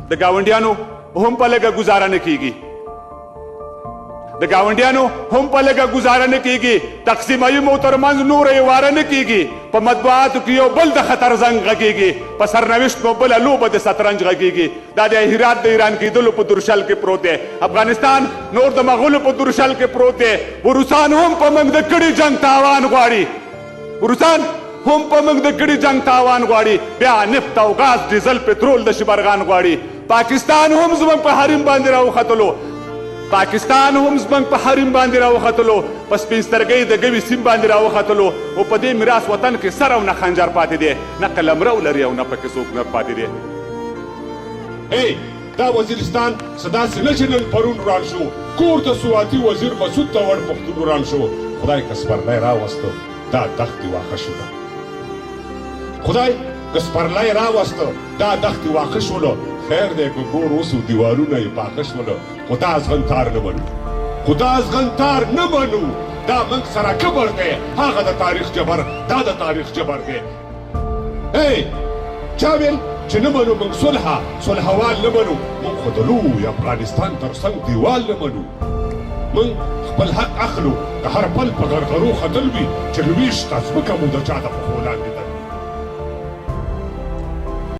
د ګاونډیانو هم په لږه ګزاره نه کیږي د ګاونډیانو هم په لږه ګزاره نه کیږي تقسیمایي مو ترمنځ نوره یې واره نه کیږي په مطبوعاتو کې یو بل د خطر زنګ غږیږي په سرنوشت مو بله لوبه د شطرنج غږیږي دا د هرات د ایران کېدلو په درشل کې پروت دی افغانستان نور د مغولو په درشل کې پروت دی روسان هم په موږ د کړي جنګ تاوان غواړي روسان هم په موږ د کړي جنګ تاوان غواړي بیا نفت او غاز ډیزل پټرول د شبرغان غواړي پاکستان هم زموږ په حریم باندې راوختلو پاکستان هم زموږ په حریم باندې راوختلو په سپین سترګۍ د ګوي سیم باندې راوختلو او په دې میراث وطن کې سر او نه خنجر پاتې دی نه قلمرو لري او نه پکې څوک نه پاتې دی دا وزیرستان څه داسې نه چې نن پرون وران شو کور ته سواتي وزیر مسعود ته وړ پښتون وران شو خدای که سپرلی راوسته دا دښتې واښه شوله خدای که سپرلی راوسته دا دښتې واښه شوله خیر دی که کور اوس دیوالونه یې پاخه شوله خو دا ازغنتار نه منو خو دا ازغنتار نه منو دا موږ سره کبر دی هغه د تاریخ جبر دا د تاریخ جبر دی چا ویل چې نه منو موږ صلحوال نه منو موږ خو د لوی افغانستان تر څنګ دیوال نه منو موږ خپل حق اخلو که هر پل په غرغرو خطر وي چې لویشته ځمکه مو د چا د پښو لاندې